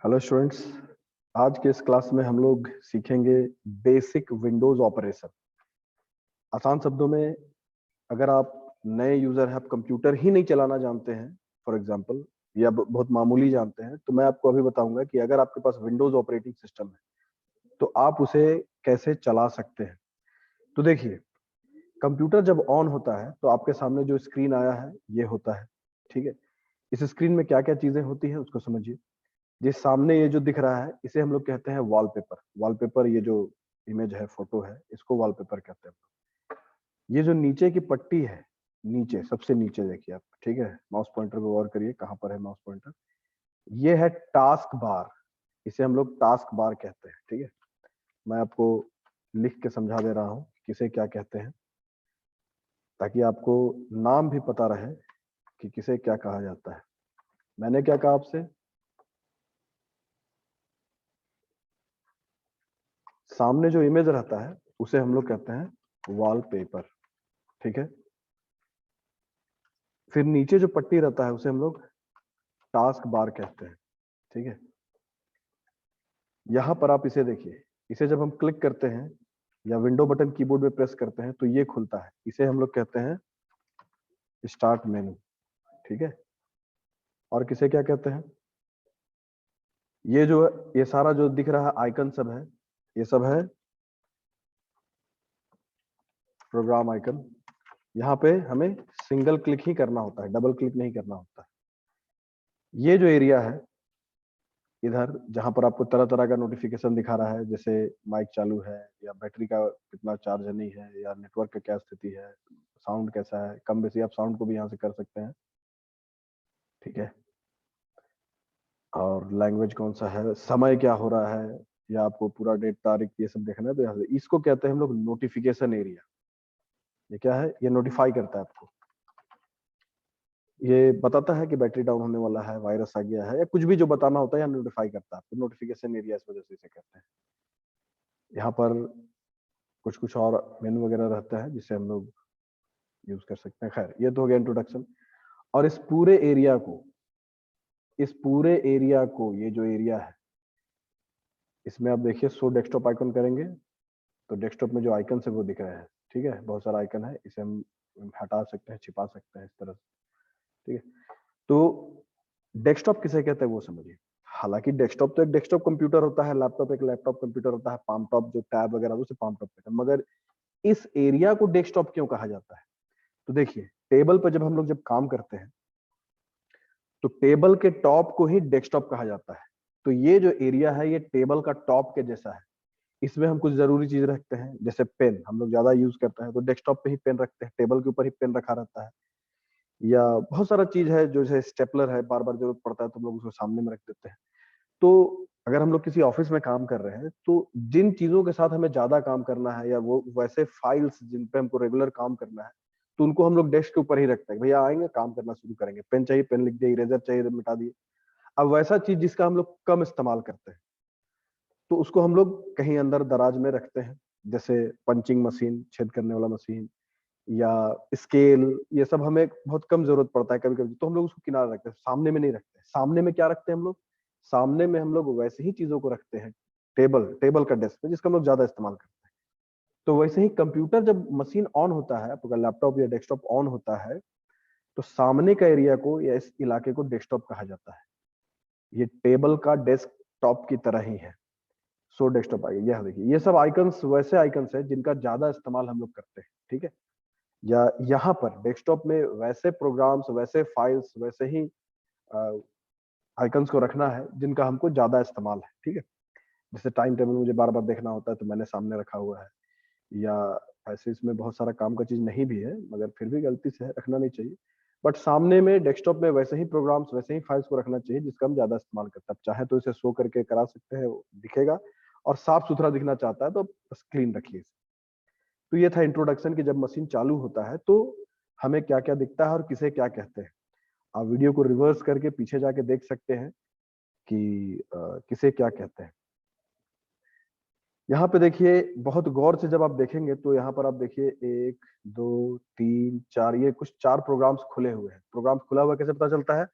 Hello students. आज के इस क्लास में हम लोग सीखेंगे बेसिक विंडोज ऑपरेशन। आसान शब्दों में, अगर आप नए यूजर हैं, आप कंप्यूटर ही नहीं चलाना जानते हैं फॉर एग्जांपल, या बहुत मामूली जानते हैं, तो मैं आपको अभी बताऊंगा कि अगर आपके पास विंडोज ऑपरेटिंग सिस्टम है तो आप उसे कैसे चला सकते हैं। तो देखिए, कंप्यूटर जब ऑन होता है तो आपके सामने जो स्क्रीन आया है ये होता है। ठीक है, इस स्क्रीन में क्या क्या चीजें होती हैं उसको समझिए। जिस सामने ये जो दिख रहा है इसे हम लोग कहते हैं वॉलपेपर। वॉलपेपर, ये जो इमेज है, फोटो है, इसको वॉलपेपर कहते हैं। ये जो नीचे की पट्टी है, नीचे सबसे नीचे देखिए आप, ठीक है, माउस पॉइंटर पे गौर करिए, कहाँ पर है माउस पॉइंटर। ये है टास्क बार, इसे हम लोग टास्क बार कहते हैं। ठीक है, मैं आपको लिख के समझा दे रहा हूँ किसे क्या कहते हैं, ताकि आपको नाम भी पता रहे कि किसे क्या कहा जाता है। मैंने क्या कहा आपसे, सामने जो इमेज रहता है उसे हम लोग कहते हैं वॉलपेपर। ठीक है, फिर नीचे जो पट्टी रहता है उसे हम लोग टास्क बार कहते हैं। ठीक है, यहां पर आप इसे देखिए, इसे जब हम क्लिक करते हैं या विंडो बटन कीबोर्ड में प्रेस करते हैं तो ये खुलता है, इसे हम लोग कहते हैं स्टार्ट मेनू। ठीक है, और किसे क्या कहते हैं, ये जो ये सारा जो दिख रहा है आइकन सब है, ये सब है प्रोग्राम आइकन। यहाँ पे हमें सिंगल क्लिक ही करना होता है, डबल क्लिक नहीं करना होता है। ये जो एरिया है इधर, जहां पर आपको तरह तरह का नोटिफिकेशन दिखा रहा है, जैसे माइक चालू है, या बैटरी का कितना चार्ज नहीं है, या नेटवर्क का क्या स्थिति है, साउंड कैसा है, कम बेसी आप साउंड को भी यहाँ से कर सकते हैं। ठीक है, और लैंग्वेज कौन सा है, समय क्या हो रहा है, या आपको पूरा डेट तारीख ये सब देखना है, तो यहाँ से इसको कहते हैं हम लोग नोटिफिकेशन एरिया। ये क्या है, ये नोटिफाई करता है आपको, ये बताता है कि बैटरी डाउन होने वाला है, वायरस आ गया है, या कुछ भी जो बताना होता है, या नोटिफाई करता है आपको। नोटिफिकेशन एरिया इस वजह से इसे कहते हैं। यहाँ पर कुछ कुछ और मेनू वगैरह रहता है जिसे हम लोग यूज कर सकते हैं। खैर, ये तो हो गया इंट्रोडक्शन। और इस पूरे एरिया को ये जो एरिया है, इसमें आप देखिए शो डेस्कटॉप आइकन करेंगे तो डेस्कटॉप में जो आइकन है वो दिख रहे हैं। ठीक है, बहुत सारा आइकन है, इसे हम हटा सकते हैं, छिपा सकते हैं इस तरह से। ठीक है, तो डेस्कटॉप किसे कहते हैं वो समझिए। हालांकि डेस्कटॉप तो एक डेस्कटॉप कंप्यूटर होता है, लैपटॉप एक लैपटॉप कंप्यूटर होता है, पाम टॉप जो टैब वगैरह उसे पाम टॉप कहते हैं, मगर इस एरिया को डेस्कटॉप क्यों कहा जाता है। तो देखिए, टेबल पर जब हम लोग जब काम करते हैं तो टेबल के टॉप को ही डेस्कटॉप कहा जाता है। तो ये जो एरिया है ये टेबल का टॉप के जैसा है। इसमें हम कुछ जरूरी चीज रखते हैं, जैसे पेन हम लोग ज्यादा यूज करते हैं तो डेस्कटॉप पे ही पेन रखते हैं, टेबल के ऊपर ही पेन रखा रहता है। या बहुत सारा चीज है जो जैसे स्टेपलर है, बार बार जरूरत पड़ता है तो हम लोग उसको सामने में रख देते हैं। तो अगर हम लोग किसी ऑफिस में काम कर रहे हैं तो जिन चीजों के साथ हमें ज्यादा काम करना है, या वो वैसे फाइल्स जिन पे हमको रेगुलर काम करना है, तो उनको हम लोग डेस्क के ऊपर ही रखते हैं। भैया आएंगे काम करना शुरू करेंगे, पेन चाहिए पेन लिख दिए, इरेजर चाहिए मिटा दिए। अब वैसा चीज जिसका हम लोग कम इस्तेमाल करते हैं तो उसको हम लोग कहीं अंदर दराज में रखते हैं, जैसे पंचिंग मशीन, छेद करने वाला मशीन, या स्केल। ये सब हमें बहुत कम जरूरत पड़ता है कभी कभी, तो हम लोग उसको किनारे रखते हैं, सामने में नहीं रखते। सामने में क्या रखते हैं हम लोग, सामने में हम लोग वैसे ही चीजों को रखते हैं, टेबल टेबल का डेस्क में जिसका हम लोग ज्यादा इस्तेमाल करते हैं। तो वैसे ही कंप्यूटर जब मशीन ऑन होता है, आपका लैपटॉप या डेस्कटॉप ऑन होता है, तो सामने का एरिया को या इस इलाके को डेस्कटॉप कहा जाता है। ये टेबल का डेस्कटॉप की तरह ही है। सो डेस्कटॉप आ गया, यह देखिए, ये सब आइकन्स वैसे आइकन्स है जिनका ज्यादा इस्तेमाल हम लोग करते हैं। ठीक है, या यहाँ पर डेस्कटॉप में वैसे प्रोग्राम्स, वैसे फाइल्स, वैसे ही आइकन्स को रखना है जिनका हमको ज्यादा इस्तेमाल है। ठीक है, जैसे टाइम टेबल मुझे बार बार देखना होता है तो मैंने सामने रखा हुआ है, या ऐसे इसमें बहुत सारा काम का चीज नहीं भी है मगर फिर भी गलती से है, रखना नहीं चाहिए। बट सामने में डेस्कटॉप में वैसे ही प्रोग्राम्स, वैसे ही फाइल्स को रखना चाहिए जिसका हम ज्यादा इस्तेमाल करते हैं। चाहे तो इसे शो करके करा सकते हैं, दिखेगा, और साफ सुथरा दिखना चाहता है तो बस क्लीन रखिए। तो ये था इंट्रोडक्शन कि जब मशीन चालू होता है तो हमें क्या क्या दिखता है और किसे क्या कहते हैं। आप वीडियो को रिवर्स करके पीछे जाके देख सकते हैं कि किसे क्या कहते हैं। यहाँ पे देखिए, बहुत गौर से जब आप देखेंगे तो यहाँ पर आप देखिए 1 2 3 4, ये कुछ 4 प्रोग्राम्स खुले हुए हैं। प्रोग्राम खुला हुआ कैसे पता चलता है,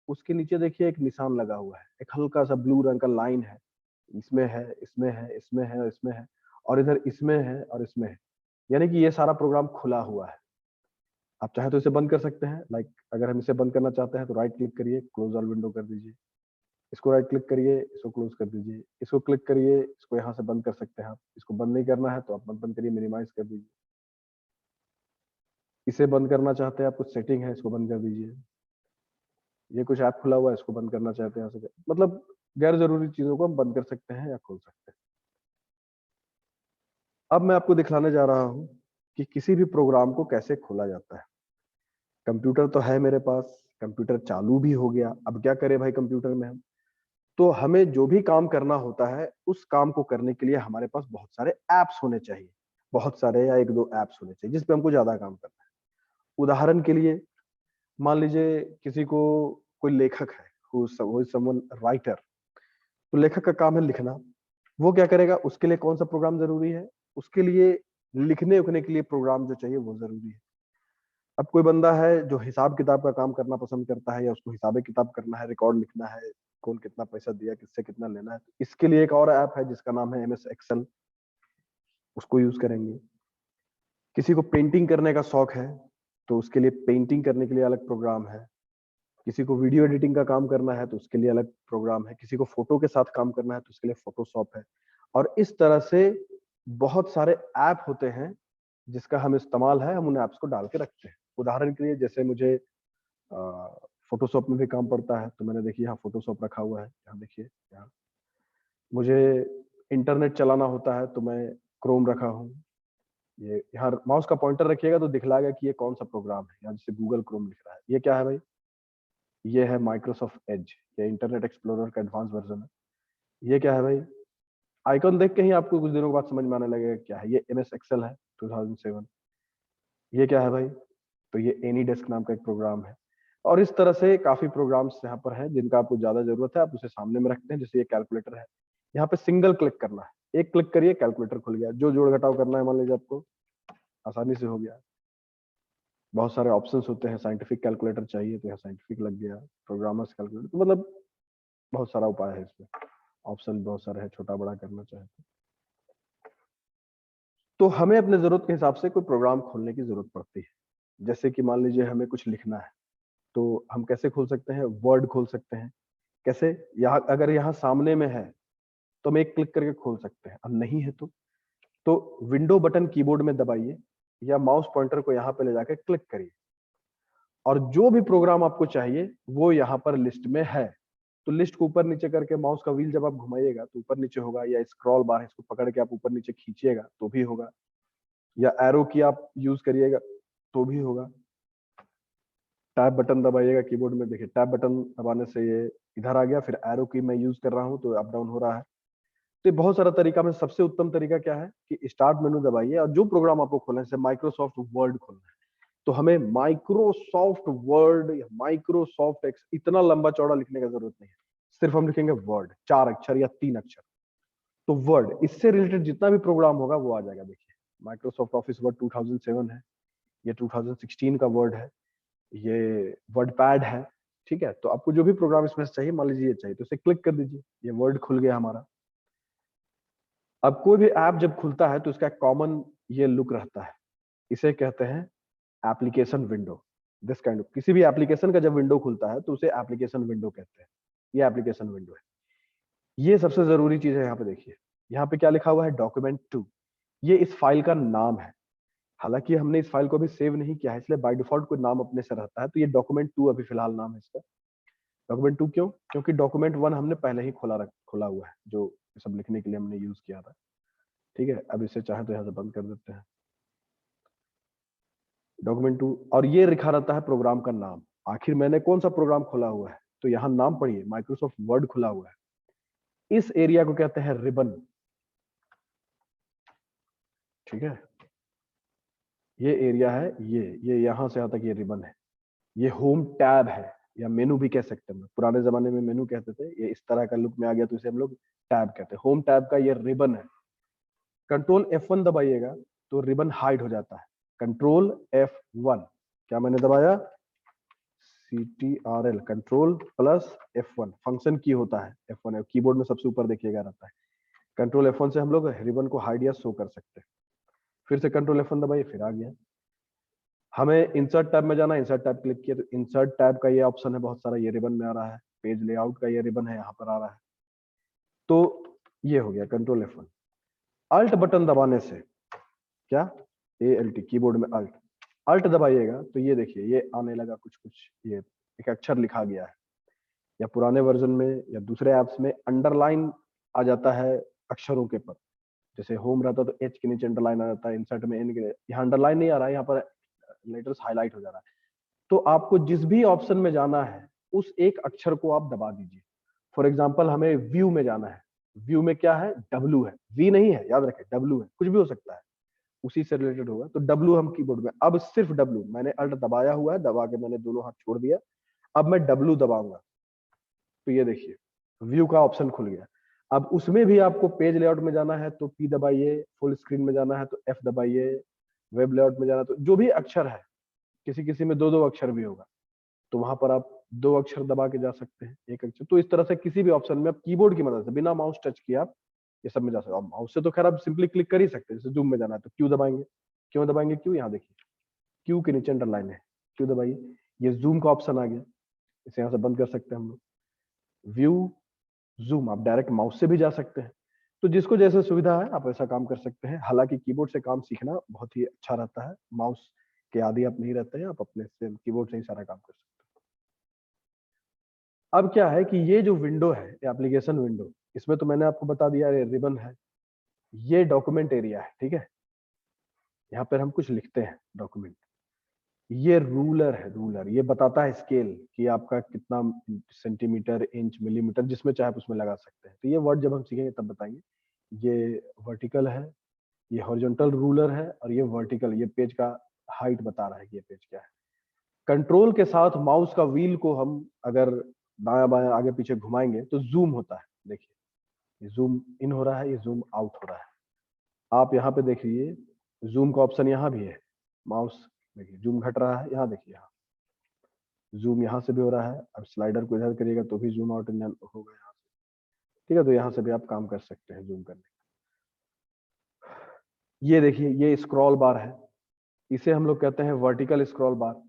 उसके नीचे देखिए एक निशान लगा हुआ है, एक हल्का सा ब्लू रंग का लाइन है, इसमें है, इसमें है, इसमें है, इसमें है, और इधर इसमें है और इसमें है, यानी कि ये सारा प्रोग्राम खुला हुआ है। आप चाहे तो इसे बंद कर सकते हैं, लाइक अगर हम इसे बंद करना चाहते हैं तो राइट क्लिक करिए, क्लोज ऑल विंडो कर दीजिए, इसको राइट क्लिक करिए, इसको क्लोज कर दीजिए, इसको क्लिक करिए, इसको यहाँ से बंद कर सकते हैं आप, इसको बंद नहीं करना है तो आप बंद करिए, मिनिमाइज कर दीजिए, इसे बंद करना चाहते हैं आप, कुछ सेटिंग है, इसको बंद कर दीजिए, ये कुछ ऐप खुला हुआ है, इसको बंद करना चाहते हैं, मतलब गैर जरूरी चीजों को हम बंद कर सकते हैं या खोल सकते हैं। अब मैं आपको दिखलाने जा रहा हूं कि किसी भी प्रोग्राम को कैसे खोला जाता है। कंप्यूटर तो है मेरे पास, कंप्यूटर चालू भी हो गया, अब क्या करें भाई कंप्यूटर में हम, तो हमें जो भी काम करना होता है उस काम को करने के लिए हमारे पास बहुत सारे एप्स होने चाहिए, बहुत सारे या एक दो एप्स होने चाहिए जिसपे हमको ज्यादा काम करना है। उदाहरण के लिए मान लीजिए किसी को, कोई लेखक है, समवन राइटर, तो लेखक का काम है लिखना, वो क्या करेगा, उसके लिए कौन सा प्रोग्राम जरूरी है, उसके लिए लिखने उखने के लिए प्रोग्राम जो चाहिए वो जरूरी है। अब कोई बंदा है जो हिसाब किताब का काम करना पसंद करता है, या उसको हिसाब किताब करना है, रिकॉर्ड लिखना है, कौन कितना पैसा दिया, किससे कितना लेना है, इसके लिए एक और ऐप है जिसका नाम है MS एक्सेल, उसको यूज करेंगे। किसी को पेंटिंग करने का शौक है तो उसके लिए पेंटिंग करने के लिए अलग प्रोग्राम है, किसी को वीडियो एडिटिंग का काम करना है तो उसके लिए अलग प्रोग्राम है, किसी को फोटो के साथ काम करना है तो उसके लिए फोटोशॉप है, और इस तरह से बहुत सारे ऐप होते हैं जिसका हम इस्तेमाल है, हम उन ऐप्स को डाल के रखते हैं। उदाहरण के लिए जैसे मुझे फोटोशॉप में भी काम पड़ता है, तो मैंने देखिए यहाँ फोटोशॉप रखा हुआ है, यहाँ देखिए, यहाँ मुझे इंटरनेट चलाना होता है तो मैं क्रोम रखा हूँ, ये यहाँ माउस का पॉइंटर रखिएगा तो दिखलाएगा कि ये कौन सा प्रोग्राम है, यहाँ जैसे गूगल क्रोम लिख रहा है, ये क्या है भाई, ये है माइक्रोसॉफ्ट एज, ये इंटरनेट एक्सप्लोरर का एडवांस वर्जन है। ये क्या है भाई, आइकॉन देख के ही आपको कुछ दिनों के बाद समझ में आने लगेगा क्या है, ये MS एक्सेल है 2007। ये क्या है भाई, तो ये एनी डेस्क नाम का एक प्रोग्राम है। और इस तरह से काफी प्रोग्राम्स यहाँ पर हैं जिनका आपको ज्यादा जरूरत है, आप उसे सामने में रखते हैं। जैसे ये कैलकुलेटर है, यहाँ पे सिंगल क्लिक करना है, एक क्लिक करिए कैलकुलेटर खुल गया, जो जोड़ घटाव करना है मान लीजिए आपको, आसानी से हो गया। बहुत सारे ऑप्शंस होते हैं, साइंटिफिक कैलकुलेटर चाहिए तो यहाँ साइंटिफिक लग गया, प्रोग्रामर्स कैलकुलेटर, तो मतलब बहुत सारा उपाय है इसमें, ऑप्शन बहुत सारे हैं, छोटा बड़ा करना चाहे तो हमें अपने जरूरत के हिसाब से कोई प्रोग्राम खोलने की जरूरत पड़ती है। जैसे कि मान लीजिए हमें कुछ लिखना है तो हम कैसे खोल सकते हैं, वर्ड खोल सकते हैं। कैसे, यहाँ अगर यहाँ सामने में है तो हम एक क्लिक करके खोल सकते हैं, अब नहीं है तो विंडो बटन कीबोर्ड में दबाइए या माउस पॉइंटर को यहाँ पे ले जाकर क्लिक करिए, और जो भी प्रोग्राम आपको चाहिए वो यहाँ पर लिस्ट में है। तो लिस्ट को ऊपर नीचे करके माउस का व्हील जब आप घुमाइएगा तो ऊपर नीचे होगा, या स्क्रॉल बार है इसको पकड़ के आप ऊपर नीचे खींचिएगा तो भी होगा, या एरो की आप यूज करिएगा तो भी होगा। टैब बटन दबाइएगा कीबोर्ड में, देखिए टैब बटन दबाने से ये इधर आ गया, फिर एरो की मैं यूज कर रहा हूँ तो अप डाउन हो रहा है। तो बहुत सारा तरीका में सबसे उत्तम तरीका क्या है कि स्टार्ट मेनू दबाइए, और जो प्रोग्राम आपको खोलना है, जैसे माइक्रोसॉफ्ट वर्ड खोलना है तो हमें माइक्रोसॉफ्ट वर्ड या माइक्रोसॉफ्ट एक्स इतना लंबा चौड़ा लिखने का जरूरत नहीं है, सिर्फ हम लिखेंगे वर्ड, 4 अक्षर या 3 अक्षर। तो वर्ड, इससे रिलेटेड जितना भी प्रोग्राम होगा वो आ जाएगा। देखिए माइक्रोसॉफ्ट ऑफिस वर्ड 2007 है, ये 2016 का वर्ड है, ये वर्ड पैड है, ठीक है। तो आपको जो भी प्रोग्राम इसमें से चाहिए, मान लीजिए ये चाहिए तो इसे क्लिक कर दीजिए, ये वर्ड खुल गया हमारा। अब कोई भी ऐप जब खुलता है तो इसका कॉमन ये लुक रहता है, इसे कहते हैं application window. This kind of, किसी भी एप्लीकेशन का जब विंडो खुलता है तो उसे एप्लीकेशन विंडो कहते हैं, ये एप्लीकेशन विंडो है। ये सबसे जरूरी चीज है, यहाँ पे देखिए, यहाँ पे क्या लिखा हुआ है, डॉक्यूमेंट 2, ये इस फाइल का नाम है। हालांकि हमने इस फाइल को अभी सेव नहीं किया है, इसलिए बाय डिफॉल्ट कोई नाम अपने से रहता है, तो ये डॉक्यूमेंट 2 अभी फिलहाल नाम है इसका। डॉक्यूमेंट 2 क्यों, क्योंकि डॉक्यूमेंट 1 हमने पहले ही खोला हुआ है, जो सब लिखने के लिए हमने यूज किया था, ठीक है। अब इसे चाहे तो यहाँ से बंद कर देते हैं, डॉक्यूमेंट 2, और ये लिखा रहता है प्रोग्राम का नाम। आखिर मैंने कौन सा प्रोग्राम खोला हुआ है, तो यहाँ नाम पढ़िए, माइक्रोसॉफ्ट वर्ड खुला हुआ है। इस एरिया को कहते हैं रिबन, ठीक है। ये एरिया है, ये यहाँ से यहाँ तक ये रिबन है। ये होम टैब है, या मेनू भी कह सकते हैं, पुराने जमाने में मेनू कहते थे, ये इस तरह का लुक में आ गया तो इसे हम लोग टैब कहते हैं। होम टैब का ये रिबन है। कंट्रोल F1 दबाइएगा तो रिबन हाइड हो जाता है, कंट्रोल F1, क्या मैंने दबाया, CTRL control plus F1 function की होता है। F1 कीबोर्ड में सबसे ऊपर देखिएगा रहता है। कंट्रोल F1 से हम लोग रिबन को हाइड या शो कर सकते हैं। फिर से कंट्रोल F1 दबाइए, फिर आ गया। हमें इंसर्ट टैब में जाना है, इंसर्ट टैब क्लिक किया तो इंसर्ट टैब का ये ऑप्शन है बहुत सारा, ये रिबन में आ रहा है। पेज लेआउट का ये रिबन है, यहाँ पर आ रहा है। तो ये हो गया कंट्रोल F1। अल्ट बटन दबाने से क्या, ALT कीबोर्ड में अल्ट दबाइएगा तो ये देखिए ये आने लगा कुछ कुछ, ये एक अक्षर लिखा गया है। या पुराने वर्जन में या दूसरे ऐप्स में अंडरलाइन आ जाता है अक्षरों के पर, जैसे होम रहता तो H के नीचे अंडरलाइन आ जाता है, इंसर्ट में N के, यहाँ अंडरलाइन नहीं आ रहा है, यहाँ पर लेटर्स हाईलाइट हो जा रहा है। तो आपको जिस भी ऑप्शन में जाना है उस एक अक्षर को आप दबा दीजिए। फॉर एग्जाम्पल हमें व्यू में जाना है, व्यू में क्या है, W है, V नहीं है, याद रखें W है, कुछ भी हो सकता है, उसी से रिलेटेड होगा। तो W हम कीबोर्ड में, अब सिर्फ W, मैंने अल्ट दबाया हुआ है, दबा के मैंने दोनों हाथ छोड़ दिया, अब मैं W दबाऊंगा तो ये देखिए व्यू का ऑप्शन खुल गया। अब उसमें भी आपको पेज लेआउट में जाना है तो P दबाइए, फुल स्क्रीन में जाना है तो F दबाइए, वेब लेआउट में जाना तो जो भी अक्षर है, किसी किसी में दो दो अक्षर भी होगा, तो वहां पर आप दो अक्षर दबा के जा सकते हैं, एक अक्षर। तो इस तरह से किसी भी ऑप्शन में आप कीबोर्ड की मदद से बिना माउस टच किए आप ये सब में जा सकते हैं। माउस से तो खैर आप सिंपली क्लिक कर ही सकते हैं, जैसे जूम में जाना है तो क्यू दबाएंगे, क्यों दबाएंगे, क्यू, यहाँ देखिए क्यू के नीचे अंडरलाइन है, क्यू दबाइए, ये जूम का ऑप्शन आ गया, इसे यहाँ से बंद कर सकते हैं हम लोग। व्यू, जूम आप डायरेक्ट माउस से भी जा सकते हैं। तो जिसको जैसे सुविधा है आप ऐसा काम कर सकते हैं। हालांकि कीबोर्ड से काम सीखना बहुत ही अच्छा रहता है, माउस के आदी आप नहीं रहते हैं, आप अपने से कीबोर्ड से ही सारा काम कर सकते हैं। अब क्या है कि ये जो विंडो है, एप्लीकेशन विंडो, इसमें तो मैंने आपको बता दिया, ये रिबन है, ये डॉक्यूमेंट एरिया है, ठीक है। यहाँ पर हम कुछ लिखते हैं डॉक्यूमेंट, ये रूलर है, रूलर ये बताता है स्केल कि आपका कितना सेंटीमीटर, इंच, मिलीमीटर, जिसमें चाहे आप उसमें लगा सकते हैं। तो ये वर्ड जब हम सीखेंगे तब बताएंगे। ये वर्टिकल है, ये हॉरिजॉन्टल रूलर है, और ये वर्टिकल, ये पेज का हाइट बता रहा है कि ये पेज क्या है। कंट्रोल के साथ माउस का व्हील को हम अगर दायां बायां आगे पीछे घुमाएंगे तो जूम होता है, देखिए ये जूम इन हो रहा है, ये जूम आउट हो रहा है। आप यहाँ पे देखिए जूम का ऑप्शन यहाँ भी है, माउस देखिए जूम घट रहा है, यहाँ देखिए यहाँ जूम यहाँ से भी हो रहा है। अब स्लाइडर को इधर करिएगा तो भी जूम आउट होगा यहाँ से, ठीक है। तो यहाँ से भी आप काम कर सकते हैं जूम करने। ये देखिए ये स्क्रॉल बार है, इसे हम लोग कहते हैं वर्टिकल स्क्रॉल बार।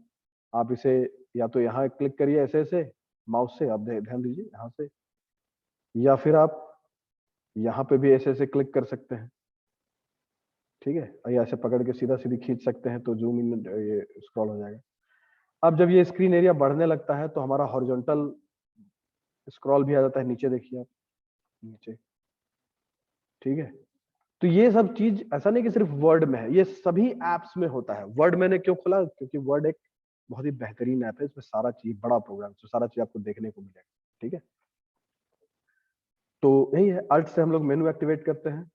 आप इसे या तो यहाँ क्लिक करिए ऐसे ऐसे माउस से, आप ध्यान दीजिए यहाँ से, या फिर आप यहाँ पे भी ऐसे ऐसे क्लिक कर सकते हैं, ठीक है। या ऐसे पकड़ के सीधा सीधी खींच सकते हैं तो जूम इन, ये स्क्रॉल हो जाएगा। अब जब ये स्क्रीन एरिया बढ़ने लगता है तो हमारा हॉरिजॉन्टल स्क्रॉल भी आ जाता है, नीचे देखिए आप, नीचे, ठीक है। तो ये सब चीज ऐसा नहीं कि सिर्फ वर्ड में है, ये सभी एप्स में होता है। वर्ड मैंने क्यों खोला, क्योंकि वर्ड एक बहुत ही बेहतरीन ऐप है, इसमें सारा चीज, बड़ा प्रोग्राम, तो सारा चीज आपको देखने को मिलेगा, ठीक है। तो यही है, अल्ट से हम लोग मेनू एक्टिवेट करते हैं,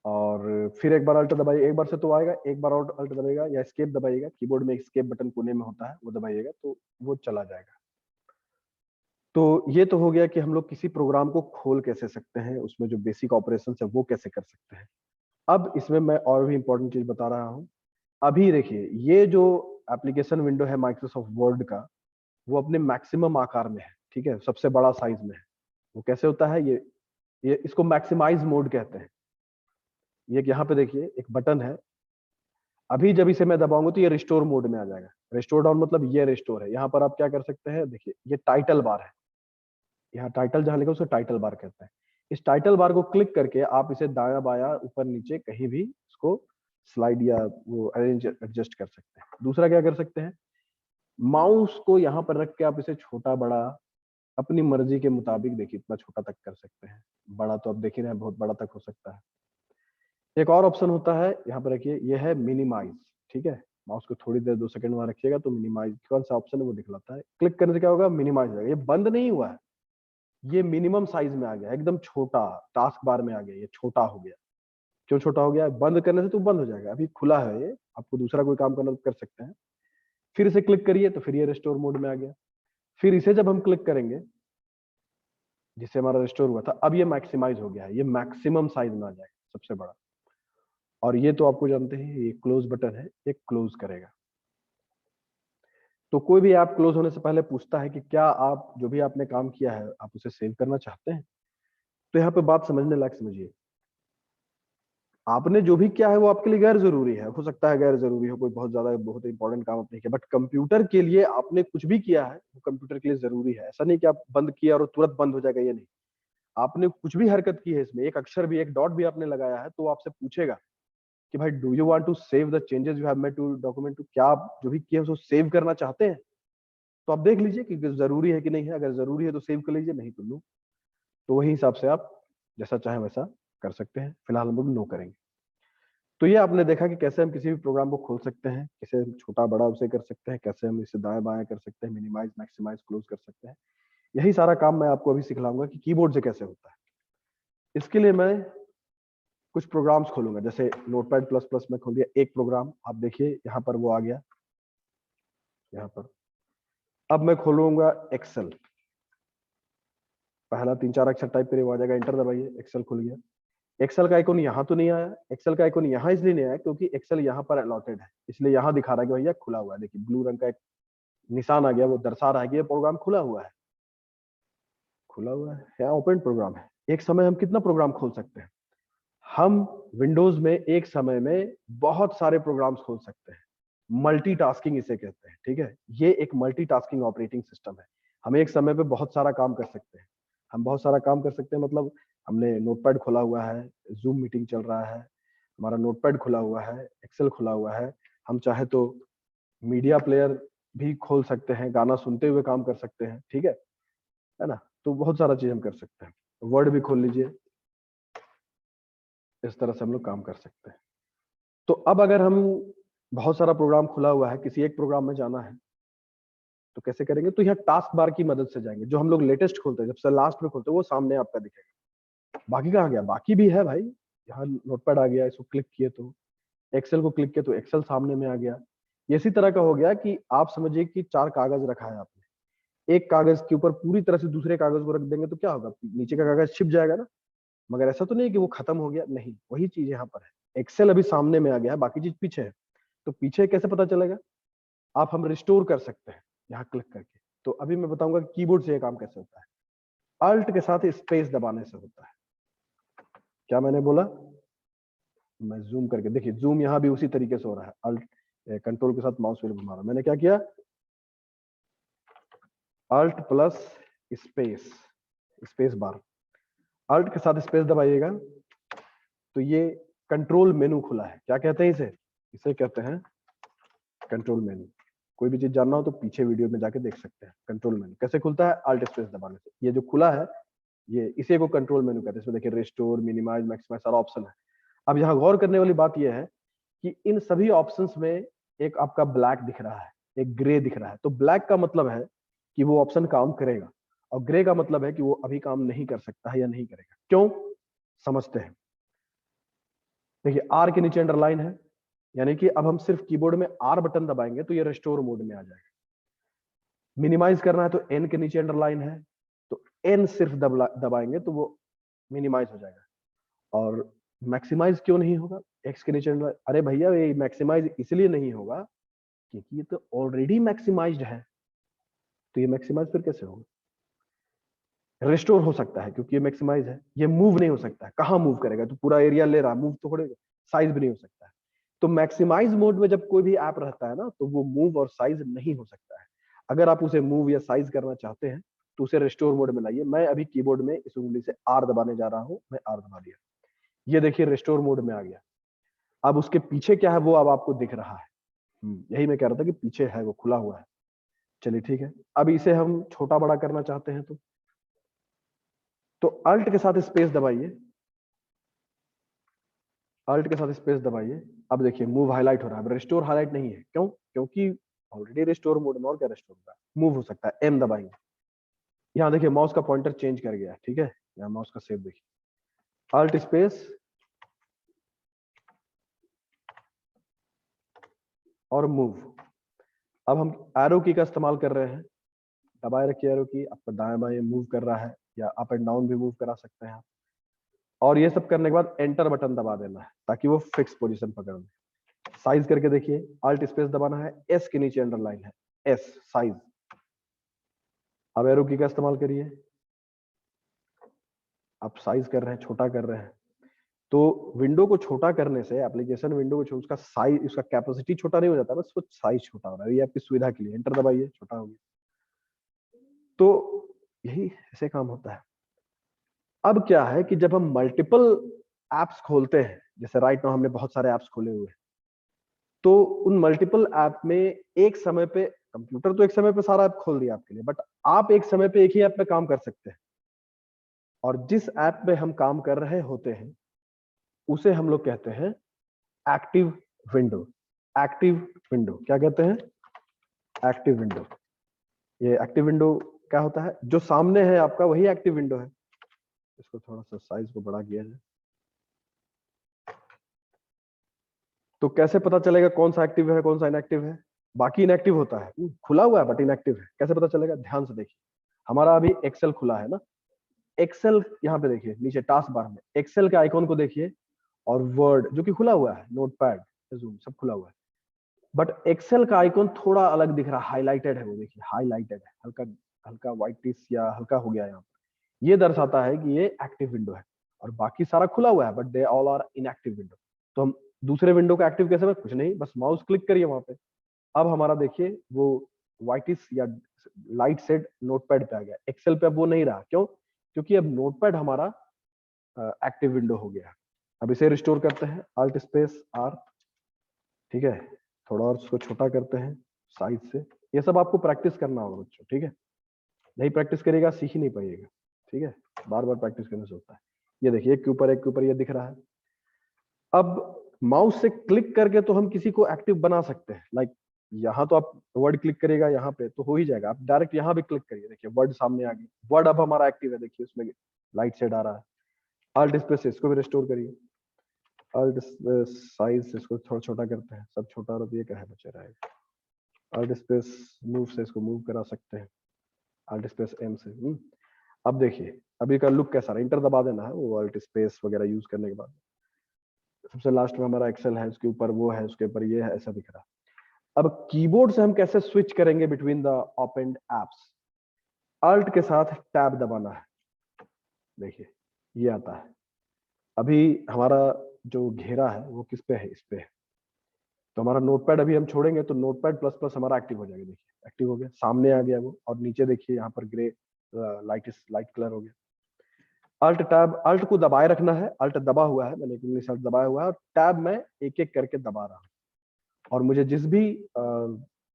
और फिर एक बार अल्ट दबाइए, एक बार से तो आएगा, एक बार और अल्ट दबाइएगा या एस्केप दबाइएगा, कीबोर्ड में एस्केप बटन कोने में होता है, वो दबाइएगा तो वो चला जाएगा। तो ये तो हो गया कि हम लोग किसी प्रोग्राम को खोल कैसे सकते हैं, उसमें जो बेसिक ऑपरेशन है वो कैसे कर सकते हैं। अब इसमें मैं और भी इंपॉर्टेंट चीज बता रहा हूँ। अभी देखिए ये जो एप्लीकेशन विंडो है माइक्रोसॉफ्ट वर्ड का, वो अपने मैक्सिमम आकार में है, ठीक है, सबसे बड़ा साइज में है। वो कैसे होता है, ये इसको मैक्सिमाइज मोड कहते हैं। ये यहाँ पे देखिए एक बटन है, अभी जब इसे मैं दबाऊंगा तो ये रिस्टोर मोड में आ जाएगा। रिस्टोर डाउन मतलब ये रिस्टोर है। यहाँ पर आप क्या कर सकते हैं, देखिए ये टाइटल बार है, यहाँ टाइटल जहां लिखा उसको टाइटल बार कहते हैं। इस टाइटल बार को क्लिक करके आप इसे दायां बायां ऊपर नीचे कहीं भी इसको स्लाइड या वो अरेंज एडजस्ट कर सकते हैं। दूसरा क्या कर सकते हैं, माउस को यहाँ पर रख के आप इसे छोटा बड़ा अपनी मर्जी के मुताबिक, देखिए इतना छोटा तक कर सकते हैं, बड़ा तो आप देख ही रहे हैं बहुत बड़ा तक हो सकता है। एक और ऑप्शन होता है, यहाँ पर रखिए, ये है मिनिमाइज, ठीक है। माउस को थोड़ी देर 2 सेकंड वहां रखिएगा तो मिनिमाइज कौन सा ऑप्शन है वो दिखलाता है, क्लिक करने से क्या होगा, मिनिमाइज हो जाएगा। ये बंद नहीं हुआ है, ये मिनिमम साइज में आ गया, एकदम छोटा, टास्क बार में आ गया, ये छोटा हो गया। क्यों छोटा हो गया, बंद करने से तो बंद हो जाएगा, अभी खुला है ये, आपको दूसरा कोई काम करना तो कर सकते हैं। फिर इसे क्लिक करिए तो फिर ये रिस्टोर मोड में आ गया। फिर इसे जब हम क्लिक करेंगे, जिससे हमारा रिस्टोर हुआ था, अब ये मैक्सिमाइज हो गया है, ये मैक्सिमम साइज में आ जाएगा, सबसे बड़ा। और ये तो आपको जानते हैं, ये क्लोज बटन है, ये क्लोज करेगा। तो कोई भी ऐप क्लोज होने से पहले पूछता है कि क्या आप जो भी आपने काम किया है आप उसे सेव करना चाहते हैं। तो यहाँ पे बात समझने लायक समझिए, आपने जो भी किया है वो आपके लिए गैर जरूरी है, हो सकता है गैर जरूरी हो, कोई बहुत ज्यादा बहुत इंपॉर्टेंट काम आपने किया, बट कंप्यूटर के लिए आपने कुछ भी किया है वो कंप्यूटर के लिए जरूरी है। ऐसा नहीं कि आप बंद किया और तुरंत बंद हो जाएगा, ये नहीं। आपने कुछ भी हरकत की है इसमें, एक अक्षर भी, एक डॉट भी आपने लगाया है, तो वो आपसे पूछेगा कि भाई do you want to save the changes you have made to document, टू क्या आप जो भी किए उसको सेव करना चाहते हैं। तो आप देख लीजिए कि जरूरी है कि नहीं है, अगर जरूरी है तो सेव कर लीजिए, नहीं तो नो। तो वही हिसाब से आप जैसा चाहें वैसा कर सकते हैं। फिलहाल हम लोग नो करेंगे। तो ये आपने देखा कि कैसे हम किसी भी प्रोग्राम को खोल सकते हैं, कैसे हम छोटा बड़ा उसे कर सकते हैं, कैसे हम इसे दाएं बाएं कर सकते हैं, मिनिमाइज मैक्सिमाइज क्लोज कर सकते हैं। यही सारा काम मैं आपको अभी सिखलाऊंगा कि कीबोर्ड से कैसे होता है। इसके लिए मैं कुछ प्रोग्राम्स खोलूंगा, जैसे नोटपैड प्लस प्लस में खोल दिया एक प्रोग्राम, आप देखिए यहाँ पर वो आ गया यहाँ पर। अब मैं खोलूंगा एक्सेल, पहला 3-4 अक्षर टाइप करिए, वो आ जाएगा, एंटर दबाइए, एक्सेल खुल गया। एक्सेल का आइकॉन यहाँ तो नहीं आया, एक्सेल का आइकॉन यहाँ इसलिए नहीं आया क्योंकि एक्सेल यहाँ पर अलॉटेड है, इसलिए यहाँ दिखा रहा है कि भैया खुला हुआ है। देखिए ब्लू रंग का एक निशान आ गया, वो दर्शा रहा है कि ये प्रोग्राम खुला हुआ है, खुला हुआ है या ओपन प्रोग्राम है। एक समय हम कितना प्रोग्राम खोल सकते हैं? हम विंडोज में एक समय में बहुत सारे प्रोग्राम्स खोल सकते हैं, मल्टीटास्किंग इसे कहते हैं, ठीक है। ये एक मल्टीटास्किंग ऑपरेटिंग सिस्टम है। हम एक समय पे बहुत सारा काम कर सकते हैं। हम बहुत सारा काम कर सकते हैं मतलब हमने नोटपैड खोला हुआ है, जूम मीटिंग चल रहा है, हमारा नोटपैड खुला हुआ है, एक्सेल खुला हुआ है, हम चाहे तो मीडिया प्लेयर भी खोल सकते हैं, गाना सुनते हुए काम कर सकते हैं, ठीक है ना। तो बहुत सारा चीज हम कर सकते हैं। वर्ड भी खोल लीजिए, इस तरह से हम लोग काम कर सकते हैं। तो अब अगर हम बहुत सारा प्रोग्राम खुला हुआ है, किसी एक प्रोग्राम में जाना है तो कैसे करेंगे? तो यहाँ टास्क बार की मदद से जाएंगे, जो हम लोग लेटेस्ट खोलते हैं, जब से लास्ट में खोलते हैं वो सामने आपका दिखेगा। बाकी कहाँ गया? बाकी भी है भाई, यहाँ नोटपैड आ गया, इसको क्लिक किए तो एक्सेल को क्लिक किए तो एक्सेल सामने में आ गया। ये इसी तरह का हो गया कि आप समझिए कि 4 कागज रखा है आपने, एक कागज के ऊपर पूरी तरह से दूसरे कागज को रख देंगे तो क्या होगा? नीचे का कागज छिप जाएगा ना। मगर ऐसा तो नहीं कि वो खत्म हो गया, नहीं, वही चीज यहाँ पर है। एक्सेल अभी सामने में आ गया है, बाकी चीज पीछे है। तो पीछे कैसे पता चलेगा? आप हम रिस्टोर कर सकते हैं यहाँ क्लिक करके। तो अभी मैं बताऊंगा कि कीबोर्ड से ये काम कैसे होता है। अल्ट के साथ स्पेस दबाने से होता है। क्या मैंने बोला? मैं जूम करके देखिए, जूम यहाँ भी उसी तरीके से हो रहा है। अल्ट कंट्रोल के साथ माउस व्हील घुमा रहा हूं। मैंने क्या किया? Alt plus space, space bar. Alt के साथ स्पेस दबाइएगा तो ये कंट्रोल मेनू खुला है। क्या कहते हैं इसे? इसे कहते हैं कंट्रोल मेनू। कोई भी चीज जानना हो तो पीछे वीडियो में जाके देख सकते हैं। कंट्रोल मेनू कैसे खुलता है? अल्ट स्पेस दबाने से। ये जो खुला है ये, इसे को कंट्रोल मेनू कहते हैं। इसमें देखिए रिस्टोर, मिनिमाइज, मैक्सिमाइज सारा ऑप्शन है। अब यहाँ गौर करने वाली बात यह है कि इन सभी ऑप्शंस में एक आपका ब्लैक दिख रहा है, एक ग्रे दिख रहा है। तो ब्लैक का मतलब है कि वो ऑप्शन काम करेगा, और ग्रे का मतलब है कि वो अभी काम नहीं कर सकता है या नहीं करेगा। क्यों? समझते हैं। देखिए आर के नीचे अंडरलाइन है, यानी कि अब हम सिर्फ कीबोर्ड में आर बटन दबाएंगे तो ये रिस्टोर मोड में आ जाएगा। मिनिमाइज करना है तो एन के नीचे अंडरलाइन है, तो एन सिर्फ दबाएंगे तो वो मिनिमाइज हो जाएगा। और मैक्सिमाइज क्यों नहीं होगा? एक्स के नीचे अरे भैया ये मैक्सिमाइज इसलिए नहीं होगा क्योंकि ये तो ऑलरेडी मैक्सिमाइज्ड है, तो ये मैक्सिमाइज फिर कैसे होगा? रिस्टोर हो सकता है क्योंकि ये मैक्सिमाइज है। ये मूव नहीं हो सकता है, कहाँ मूव करेगा? तो पूरा एरिया ले रहा, मूव तो थोड़े, साइज भी नहीं हो सकता है। तो मैक्सिमाइज मोड में जब कोई भी ऐप रहता है ना तो वो मूव और साइज नहीं हो सकता है। अगर आप उसे मूव या साइज करना चाहते हैं तो उसे रिस्टोर मोड में लाइए। मैं अभी कीबोर्ड में इस उंगली से आर दबाने जा रहा हूं, मैं आर दबा दिया, ये देखिए रिस्टोर मोड में आ गया। अब उसके पीछे क्या है वो अब आपको दिख रहा है। यही मैं कह रहा था कि पीछे है, वो खुला हुआ है। चलिए ठीक है। अब इसे हम छोटा बड़ा करना चाहते हैं तो अल्ट के साथ स्पेस दबाइए, अल्ट के साथ स्पेस दबाइए। अब देखिए मूव हाईलाइट हो रहा है, रिस्टोर हाईलाइट नहीं है। क्यों? क्योंकि ऑलरेडी रिस्टोर मोड में, और क्या रिस्टोर होगा? मूव हो सकता है। एम दबाएंगे, यहाँ देखिए माउस का पॉइंटर चेंज कर गया, ठीक है। यहाँ माउस का शेप देखिए, अल्ट स्पेस और मूव। अब हम एरो की का इस्तेमाल कर रहे हैं, दबाए रखिए एरो की, आपका दाएं बाएं मूव कर रहा है, या अप एंड डाउन भी मूव करा सकते हैं आप। और ये सब करने के बाद एंटर बटन दबा देना है ताकि वो फिक्स पोजीशन पकड़ ले। साइज करके देखिए, अल्ट स्पेस दबाना है, एस के नीचे अंडरलाइन है, एस साइज। अब एरो की का इस्तेमाल करिए, आप साइज कर रहे हैं, छोटा कर रहे हैं, तो विंडो को छोटा करने से एप्लीकेशन विंडो को उसका साइज, उसका कैपेसिटी छोटा नहीं हो जाता, बस वो साइज छोटा हो रहा है। ये आपकी सुविधा के लिए, एंटर दबाइए, छोटा हो गया। तो यही ऐसे काम होता है। अब क्या है कि जब हम मल्टीपल एप्स खोलते हैं, जैसे राइट नाउ हमने बहुत सारे एप्स खोले हुए हैं, तो उन मल्टीपल ऐप में एक समय पे, कंप्यूटर तो एक समय पे सारा ऐप खोल दिया आपके लिए, बट आप एक समय पे एक ही ऐप पे काम कर सकते हैं। और जिस ऐप पे हम काम कर रहे होते हैं उसे हम लोग कहते हैं एक्टिव विंडो। एक्टिव विंडो क्या कहते हैं? Active window. ये एक्टिव विंडो क्या होता है? जो सामने है आपका वही एक्टिव विंडो है। इसको थोड़ा सा साइज को बड़ा किया जाए, तो कैसे पता चलेगा कौन सा एक्टिव है कौन सा इनएक्टिव है? बाकी इनएक्टिव होता है, खुला हुआ है बट इनएक्टिव है, कैसे पता चलेगा? ध्यान से देखिए, हमारा अभी एक्सेल खुला है ना, एक्सेल यहाँ पे देखिए नीचे टास्क बार में एक्सेल के आइकॉन को देखिए, और वर्ड जो कि खुला हुआ है, नोटपैड, जूम सब खुला हुआ है, बट एक्सेल का आइकॉन थोड़ा अलग दिख रहा है, हाईलाइटेड है, वो देखिए हाईलाइटेड है, हल्का हल्का व्हाइटिश या हल्का हो गया यहाँ पे। ये दर्शाता है कि ये एक्टिव विंडो है, और बाकी सारा खुला हुआ है but they all are inactive window. तो हम दूसरे विंडो को एक्टिव कैसे? कुछ नहीं, बस माउस क्लिक करिए वहां पे, अब हमारा देखिए वो व्हाइटिश या लाइट सेड नोटपैड पे आ गया। एक्सेल पे अब वो नहीं रहा, क्यों? क्योंकि अब नोटपैड हमारा एक्टिव विंडो हो गया। अब इसे रिस्टोर करते हैं, अल्ट स्पेस आर, ठीक है, थोड़ा और उसको छोटा करते हैं साइज से। ये सब आपको प्रैक्टिस करना होगा बच्चों, ठीक है, नहीं प्रैक्टिस करिएगा सीख ही नहीं पाइएगा, ठीक है, बार बार प्रैक्टिस करने से होता है। ये देखिए एक के ऊपर एक के ऊपर ये दिख रहा है। अब माउस से क्लिक करके तो हम किसी को एक्टिव बना सकते हैं, लाइक यहाँ तो आप वर्ड क्लिक करिएगा यहाँ पे तो हो ही जाएगा, आप डायरेक्ट यहाँ भी क्लिक करिए, देखिए वर्ड सामने आ गया, वर्ड अब हमारा एक्टिव है, देखिए उसमें लाइट शेड आ रहा है। अल्ट स्पेस से इसको भी रिस्टोर करिए, अल्ट साइज इसको थोड़ा छोटा करते हैं, सब छोटा और ये क्या है बचे रहेगा। अल्ट स्पेस मूव से इसको मूव करा सकते हैं, अल्ट स्पेस एम से। अब देखिए अभी का लुक कैसा रहा, इंटर दबा देना है वो अल्ट स्पेस वगैरह यूज करने के बाद। सबसे लास्ट में हमारा एक्सेल है, उसके ऊपर वो है, उसके ऊपर ये है, ऐसा दिख रहा है। अब कीबोर्ड से हम कैसे स्विच करेंगे between the opened apps? Alt के साथ टैब दबाना है, देखिए ये आता है। अभी हमारा जो घेरा है वो किस पे है? इस पे है। तो हमारा नोटपैड अभी हम छोड़ेंगे तो नोटपैड प्लस प्लस हमारा एक्टिव हो जाएगा, देखिए एक्टिव हो गया, सामने आ गया वो, और नीचे देखिए यहाँ पर ग्रे लाइट कलर हो गया। अल्ट टैब, अल्ट को दबाए रखना है, अल्ट दबा हुआ है, मैंने इंग्लिश अल्ट दबाया हुआ है, और टैब में एक एक करके दबा रहा हूँ, और मुझे जिस भी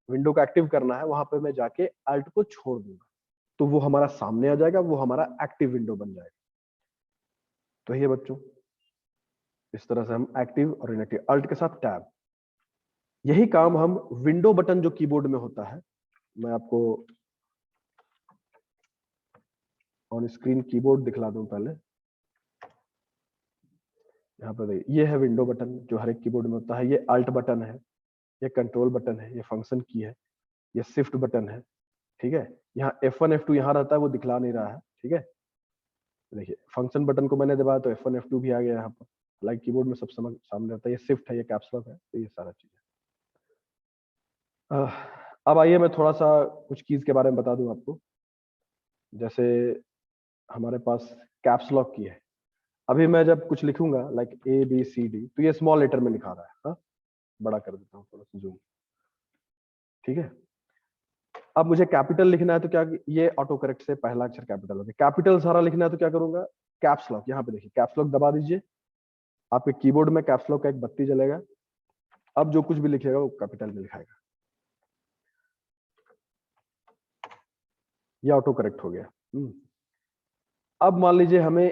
विंडो को एक्टिव करना है वहां पे मैं जाके अल्ट को छोड़ दूंगा, तो वो हमारा सामने आ जाएगा, वो हमारा एक्टिव विंडो बन जाएगा। तो ये बच्चों इस तरह से हम एक्टिव और इनएक्टिव, अल्ट के साथ टैब। यही काम हम विंडो बटन जो कीबोर्ड में होता है, मैं आपको ऑन स्क्रीन कीबोर्ड दिखला दूं पहले। यहाँ पर देखिए ये है विंडो बटन जो हर एक कीबोर्ड में होता है, ये अल्ट बटन है, ये कंट्रोल बटन है, ये फंक्शन की है, ये शिफ्ट बटन है, ठीक है। यहाँ F1 F2 यहाँ रहता है, वो दिखला नहीं रहा है, ठीक है। देखिए फंक्शन बटन को मैंने दबाया तो F1 F2 भी आ गया यहाँ पर, लाइक कीबोर्ड में सब समझ सामने रहता है, ये शिफ्ट है, ये कैप्स लॉक है, तो ये सारा चीज है। अब आइए मैं थोड़ा सा कुछ कीज के बारे में बता दूं आपको। जैसे हमारे पास कैप्स लॉक की है, अभी मैं जब कुछ लिखूंगा लाइक ABCD तो ये स्मॉल लेटर में लिखा रहा है, हाँ, बड़ा कर देता हूँ थोड़ा सा जूम, ठीक है। अब मुझे कैपिटल लिखना है तो क्या, ये ऑटो करेक्ट से पहला अक्षर कैपिटल होगा, कैपिटल सारा लिखना है तो क्या करूंगा, कैप्स लॉक, यहाँ पे देखिए कैप्स लॉक दबा दीजिए, आपके कीबोर्ड में कैप्स लॉक का एक बत्ती जलेगा, अब जो कुछ भी लिखेगा वो कैपिटल में लिखाएगा, ये ऑटो करेक्ट हो गया। अब मान लीजिए हमें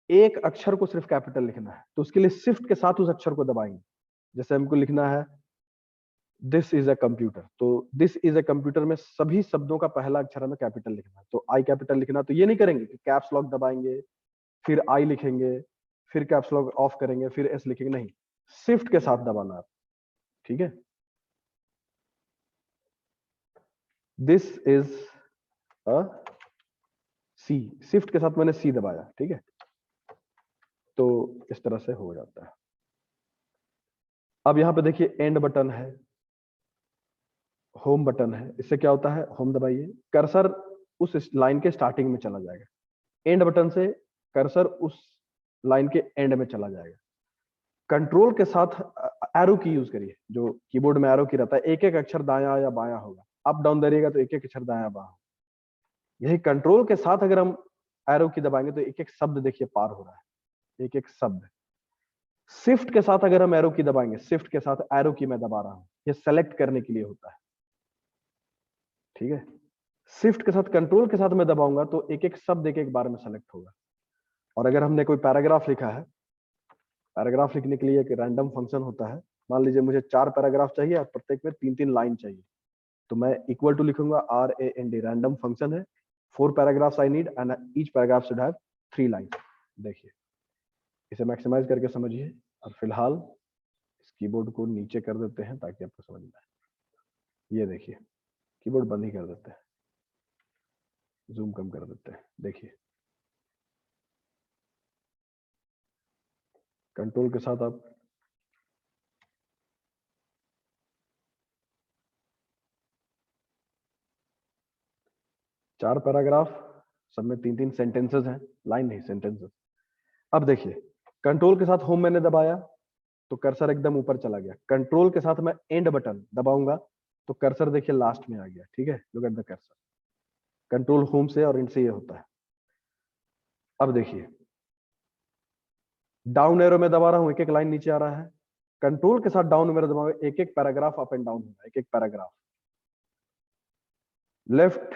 एक अक्षर को सिर्फ कैपिटल लिखना है, तो उसके लिए शिफ्ट के साथ उस अक्षर को दबाएंगे। जैसे हमको लिखना है दिस इज अ कंप्यूटर, तो दिस इज अ कंप्यूटर में सभी शब्दों का पहला अक्षर हमें कैपिटल लिखना है, तो आई कैपिटल लिखना, तो ये नहीं करेंगे कि कैप्स लॉक दबाएंगे फिर आई लिखेंगे फिर कैप्स लॉक ऑफ करेंगे फिर एस लिखेंगे, नहीं, शिफ्ट के साथ दबाना है, ठीक है। This is a C, shift के साथ मैंने सी दबाया, ठीक है, तो इस तरह से हो जाता है। अब यहां पे देखिए एंड बटन है, होम बटन है, इससे क्या होता है, होम दबाइए, कर्सर उस लाइन के स्टार्टिंग में चला जाएगा। एंड बटन से कर्सर उस लाइन के एंड में चला जाएगा। कंट्रोल के साथ एरो की यूज करिए, जो कीबोर्ड में एरो की रहता है, एक एक अक्षर दायां या बायां होगा, अप डाउन दरिएगा तो एक एक अक्षर दायां बायां। यही कंट्रोल के साथ अगर हम एरो की दबाएंगे तो एक एक शब्द देखिए पार हो रहा है, एक एक शब्द। शिफ्ट के साथ अगर हम एरो की दबाएंगे, शिफ्ट के साथ एरो की मैं दबा रहा हूं, ये सेलेक्ट करने के लिए होता है, ठीक है। शिफ्ट के साथ, कंट्रोल के साथ मैं दबाऊंगा तो एक एक शब्द एक एक बार में सेलेक्ट होगा। और अगर हमने कोई पैराग्राफ लिखा है, पैराग्राफ लिखने के लिए एक रैंडम फंक्शन होता है, मान लीजिए मुझे 4 पैराग्राफ चाहिए और प्रत्येक में 3-3 लाइन चाहिए, तो मैं इक्वल टू लिखूंगा RAND, रैंडम फंक्शन है, 4 paragraphs I need and each paragraph should have 3 line. देखिए, इसे मैक्सिमाइज करके समझिए। और फिलहाल इस कीबोर्ड को नीचे कर देते हैं ताकि आपको समझ में आए। ये देखिए, कीबोर्ड बंद ही कर देते हैं, जूम कम कर देते हैं। देखिए, कंट्रोल के साथ आप चार पैराग्राफ, सब में 3-3 सेंटेंसेस हैं, लाइन नहीं सेंटेंसेस। अब देखिए, कंट्रोल के साथ होम मैंने दबाया तो कर्सर एकदम ऊपर चला गया। कंट्रोल के साथ मैं एंड बटन दबाऊंगा तो कर्सर देखिए लास्ट में आ गया, ठीक है। Look at the cursor, control home से और एंड से ये होता है। अब देखिए, डाउन एरो में दबा रहा हूं, एक एक लाइन नीचे आ रहा है। कंट्रोल के साथ डाउन एरो दबाऊंगा, एक एक पैराग्राफ अप एंड डाउन होगा, एक एक paragraph. Left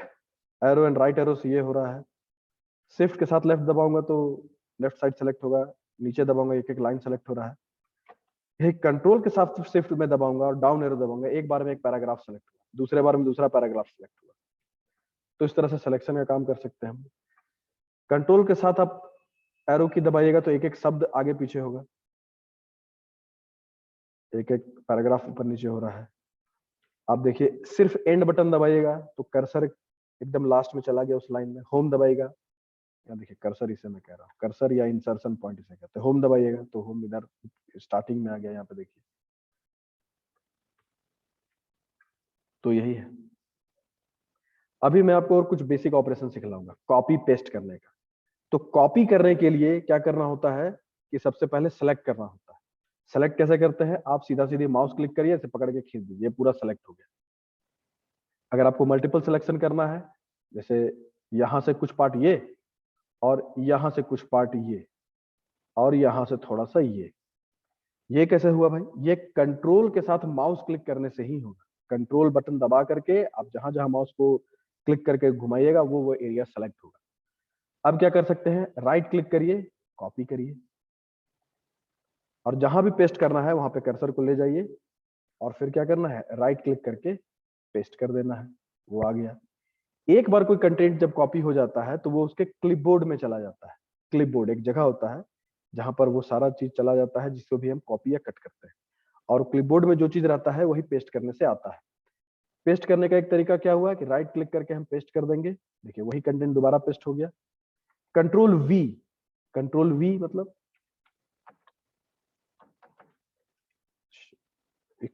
arrow and right arrow से ये हो रहा है। शिफ्ट के साथ लेफ्ट दबाऊंगा तो लेफ्ट साइड सेलेक्ट होगा, नीचे दबाऊंगा एक एक लाइन सेलेक्ट हो रहा है। यही कंट्रोल के साथ शिफ्ट में दबाऊंगा और डाउन एरो दबाऊंगा, एक बार में एक पैराग्राफ सेलेक्ट होगा, दूसरे बार में दूसरा पैराग्राफ सेलेक्ट होगा। तो इस तरह से सिलेक्शन का काम कर सकते हैं हम। कंट्रोल के साथ आप एरो की दबाइएगा तो एक एक शब्द आगे पीछे होगा, एक एक पैराग्राफ ऊपर नीचे हो रहा है। आप देखिए, सिर्फ एंड बटन दबाइएगा तो कर्सर एकदम लास्ट में चला गया उस लाइन में। होम दबाइएगा, या देखिए कर्सर, इसे मैं कह रहा हूँ कर्सर या इंसर्शन पॉइंट इसे कहते हैं। होम दबाइएगा तो होम इधर स्टार्टिंग में आ गया, यहाँ पे देखिए। तो यही है। अभी मैं आपको और कुछ बेसिक ऑपरेशन सिखलाऊंगा कॉपी पेस्ट करने का। तो कॉपी करने के लिए क्या करना होता है कि सबसे पहले सेलेक्ट करना होता है। सेलेक्ट कैसे करते हैं, आप सीधा सीधे माउस क्लिक करिए, इसे पकड़ के खींच दीजिए, पूरा सेलेक्ट हो गया। अगर आपको मल्टीपल सिलेक्शन करना है, जैसे यहां से कुछ पार्ट ये, और यहां से कुछ पार्ट ये, और यहां से थोड़ा सा ये कैसे हुआ भाई, ये कंट्रोल के साथ माउस क्लिक करने से ही होगा। कंट्रोल बटन दबा करके आप जहां जहां माउस को क्लिक करके घुमाइएगा वो एरिया सेलेक्ट होगा। अब क्या कर सकते हैं, राइट क्लिक करिए, कॉपी करिए, और जहां भी पेस्ट करना है वहां पे कर्सर को ले जाइए, और फिर क्या करना है, राइट क्लिक करके पेस्ट कर देना है, वो आ गया। एक बार कोई कंटेंट जब कॉपी हो जाता है तो वो उसके क्लिपबोर्ड में चला जाता है। क्लिपबोर्ड एक जगह होता है जहां पर वो सारा चीज चला जाता है जिसको भी हम कॉपी या कट करते हैं, और क्लिपबोर्ड में जो चीज रहता है वही पेस्ट करने से आता है। पेस्ट करने का एक तरीका क्या हुआ कि राइट क्लिक करके हम पेस्ट कर देंगे, देखिए वही कंटेंट दोबारा पेस्ट हो गया। कंट्रोल वी, कंट्रोल वी मतलब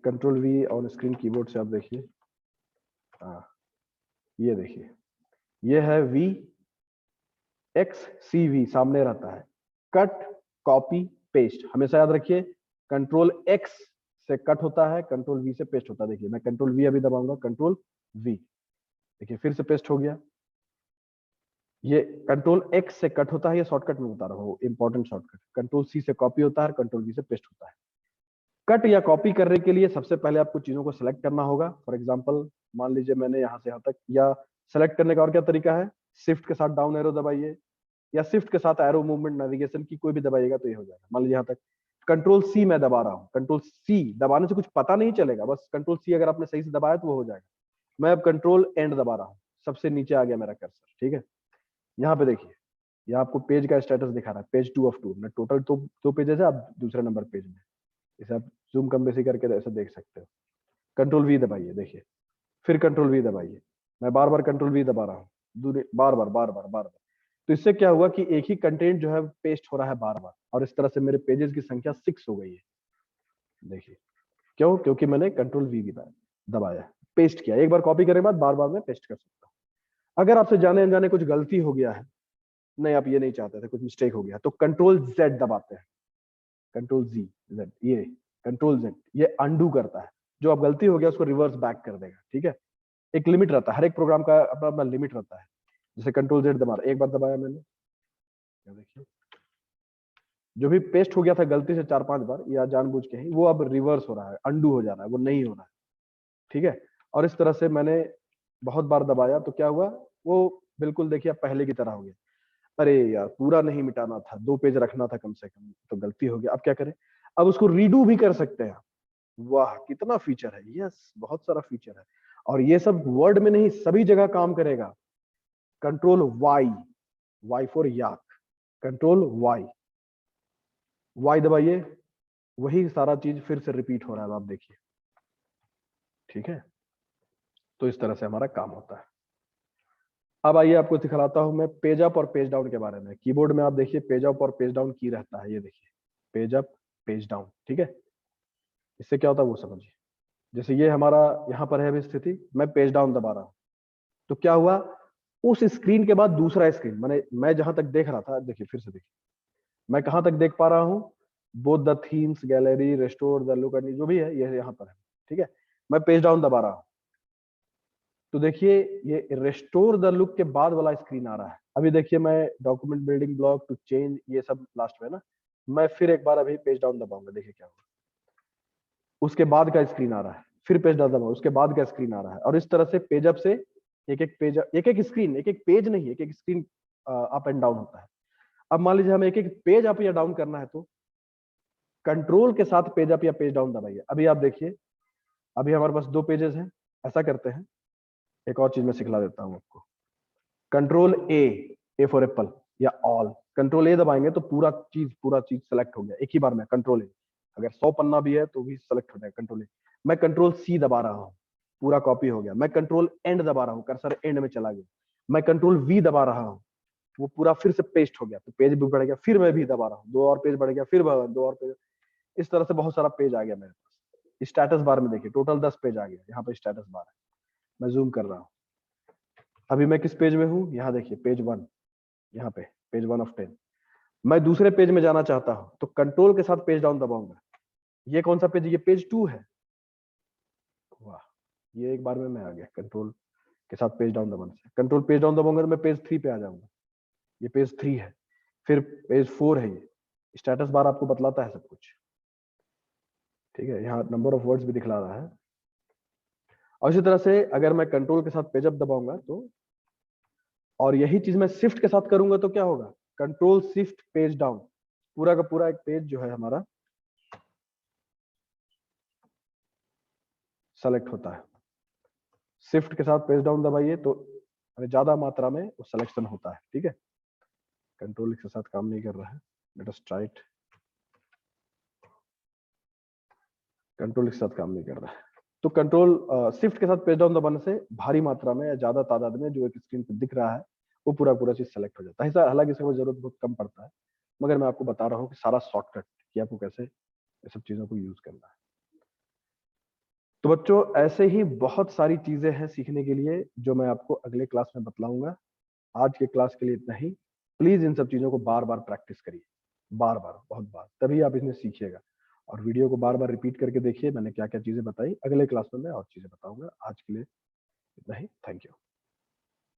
control we on screen keyboard से आप देखिए, हाँ ये देखिए, ये है वी, एक्स सी वी सामने रहता है। कट, कॉपी, पेस्ट, हमेशा याद रखिए। कंट्रोल एक्स से कट होता है, कंट्रोल वी से पेस्ट होता है। देखिए मैं कंट्रोल वी अभी दबाऊंगा, कंट्रोल वी, देखिए फिर से पेस्ट हो गया। ये कंट्रोल एक्स से कट होता है, ये शॉर्टकट में बता रहा हूँ, इंपॉर्टेंट शॉर्टकट। कंट्रोल सी से कॉपी होता है, कंट्रोल वी से पेस्ट होता है। कट या कॉपी करने के लिए सबसे पहले आपको चीजों को सिलेक्ट करना होगा। फॉर एग्जांपल मान लीजिए मैंने यहां से यहां तक, या सेलेक्ट करने का और क्या तरीका है, शिफ्ट के साथ डाउन एरो दबाइए, या शिफ्ट के साथ एरो मूवमेंट नेविगेशन की कोई भी दबाइएगा तो ये हो जाएगा। मान लीजिए यहाँ तक कंट्रोल सी मैं दबा रहा हूँ, कंट्रोल सी दबाने से कुछ पता नहीं चलेगा, बस कंट्रोल सी अगर आपने सही से दबाया तो वो हो जाएगा। मैं अब कंट्रोल एंड दबा रहा हूँ, सबसे नीचे आ गया मेरा कर्सर, ठीक है। यहाँ पे देखिए, यहाँ आपको पेज का स्टेटस दिखा रहा है, पेज 2 ऑफ 2, मैं टोटल दो पेजेस है, आप दूसरे नंबर पेज में, इसे आप जूम कम बेसी करके ऐसे देख सकते हो। कंट्रोल वी दबाइए, देखिए फिर कंट्रोल वी दबाइए, मैं बार बार कंट्रोल वी दबा रहा हूँ, बार बार बार बार बार बार। तो इससे क्या हुआ कि एक ही कंटेंट जो है पेस्ट हो रहा है बार बार, और इस तरह से मेरे पेजेस की संख्या 6 हो गई है। देखिए क्यों, क्योंकि मैंने कंट्रोल वी दबाया। पेस्ट किया, एक बार कॉपी करने के बाद बार बार मैं पेस्ट कर सकता हूँ। अगर आपसे जाने अनजाने कुछ गलती हो गया है, नहीं आप ये नहीं चाहते थे, कुछ मिस्टेक हो गया, तो कंट्रोल जेड दबाते हैं, कंट्रोल जी जेड, ये कंट्रोल जेड ये अंडू करता है, जो आप गलती हो गया उसको रिवर्स बैक कर देगा। ठीक है, एक लिमिट रहता है, हर एक प्रोग्राम का अपना अपना लिमिट रहता है। जैसे कंट्रोल जेड दबा, एक बार दबाया मैंने, देखिए जो भी पेस्ट हो गया था गलती से 4-5 बार या जानबूझ के ही, वो अब रिवर्स हो रहा है, अंडू हो जा रहा है, वो नहीं हो रहा है। ठीक है, और इस तरह से मैंने बहुत बार दबाया तो क्या हुआ, वो बिल्कुल देखिए पहले की तरह हो गया। अरे यार पूरा नहीं मिटाना था, 2 पेज रखना था कम से कम, तो गलती हो गया, अब क्या करें, अब उसको रीडू भी कर सकते हैं। वाह कितना फीचर है, यस बहुत सारा फीचर है, और ये सब वर्ड में नहीं सभी जगह काम करेगा। Control Y, Y for yak, control Y, Y दबाइए, वही सारा चीज फिर से रिपीट हो रहा है, आप देखिए। ठीक है, तो इस तरह से हमारा काम होता है। अब आइए आपको दिखलाता हूं मैं पेज अप और पेज डाउन के बारे में। कीबोर्ड में आप देखिए पेज अप और पेज डाउन की रहता है, ये देखिए पेज अप पेज डाउन। ठीक है, इससे क्या होता है वो समझिए। जैसे ये हमारा यहाँ पर है अभी स्थिति, मैं पेज डाउन दबा रहा हूँ, तो क्या हुआ, उस स्क्रीन के बाद दूसरा स्क्रीन, माने मैं जहां तक देख रहा था, देखिए फिर से देखिए मैं कहां तक देख पा रहा हूँ, both the themes gallery restore the look, जो भी है ये यहाँ पर है। ठीक है, मैं पेज डाउन दबा रहा हूँ, तो देखिए ये रेस्टोर द लुक के बाद वाला स्क्रीन आ रहा है। अभी देखिए मैं document building block to change ये सब लास्ट में ना, मैं फिर एक बार अभी पेज डाउन दबाऊंगा, देखिए क्या होगा, उसके बाद का स्क्रीन आ रहा है, फिर पेज डाउन दबाऊंगा उसके बाद का स्क्रीन आ रहा है, और इस तरह से पेज अप से एक एक पेज, एक एक स्क्रीन, एक एक पेज नहीं, एक एक स्क्रीन अप एंड डाउन होता है। अब मान लीजिए हमें एक एक पेज अप या डाउन करना है, तो कंट्रोल के साथ पेज अप या पेज डाउन दबाइए। अभी आप देखिए, अभी हमारे पास 2 पेजेस हैं, ऐसा करते हैं, एक और चीज मैं सिखला देता हूँ आपको। कंट्रोल ए फॉर एप्पल या ऑल, कंट्रोल ए दबाएंगे तो पूरा चीज सेलेक्ट हो गया एक ही बार में, कंट्रोल ए। अगर 100 पन्ना भी है तो भी सेलेक्ट हो जाएगा कंट्रोल ए। मैं कंट्रोल सी दबा रहा हूँ, पूरा कॉपी हो गया। मैं कंट्रोल एंड दबा रहा हूँ, कर्सर एंड में चला गया। मैं कंट्रोल वी दबा रहा हूँ, वो पूरा फिर से पेस्ट हो गया, तो पेज भी बढ़ गया। फिर मैं भी दबा रहा हूँ, 2 और पेज बढ़ गया, फिर 2 और पेज, इस तरह से बहुत सारा पेज आ गया मेरे पास। स्टेटस बार में देखिए टोटल 10 पेज आ गया, यहाँ पे स्टेटस बार है, मैं जूम कर रहा हूँ। अभी मैं किस पेज में हूँ, यहाँ देखिए पेज 1, यहाँ पे पेज 1 ऑफ 10। मैं दूसरे पेज में जाना चाहता हूँ तो कंट्रोल के साथ पेज डाउन दबाऊंगा। ये कौन सा पेज, ये पेज 2 है। वाह, ये एक बार में मैं आ गया कंट्रोल के साथ पेज डाउन दबाने से। कंट्रोल पेज डाउन दबाऊंगा तो मैं पेज 3 पे आ जाऊंगा, ये पेज 3 है। फिर पेज 4 है, ये स्टेटस बार आपको बतलाता है सब कुछ। ठीक है, यहाँ नंबर ऑफ वर्ड्स भी दिखला रहा है। और इसी तरह से अगर मैं कंट्रोल के साथ पेज अप दबाऊंगा तो, और यही चीज मैं शिफ्ट के साथ करूंगा तो क्या होगा, कंट्रोल शिफ्ट पेज डाउन, पूरा का पूरा एक पेज जो है हमारा सेलेक्ट होता है। शिफ्ट के साथ पेज डाउन दबाइए तो ज्यादा मात्रा में वो सिलेक्शन होता है। ठीक है, कंट्रोल के साथ काम नहीं कर रहा है, let us try it. Control के साथ काम नहीं कर रहा है, तो कंट्रोल शिफ्ट के साथ पेज डाउन दबाने से भारी मात्रा में या ज्यादा तादाद में जो एक स्क्रीन पर दिख रहा है वो पूरा पूरा चीज सेलेक्ट हो जाता है। हालांकि इसमें जरूरत बहुत कम पड़ता है, मगर मैं आपको बता रहा हूँ कि सारा शॉर्टकट कि आपको कैसे ये सब चीजों को यूज करना है। तो बच्चों ऐसे ही बहुत सारी चीजें हैं सीखने के लिए जो मैं आपको अगले क्लास में बतलाऊंगा। आज के क्लास के लिए इतना ही। प्लीज इन सब चीजों को बार बार प्रैक्टिस करिए, बार बार, बहुत बार, तभी आप इसमें सीखिएगा। और वीडियो को बार बार रिपीट करके देखिए मैंने क्या क्या चीजें बताई। अगले क्लास में मैं और चीजें बताऊंगा। आज के लिए इतना ही, थैंक यू।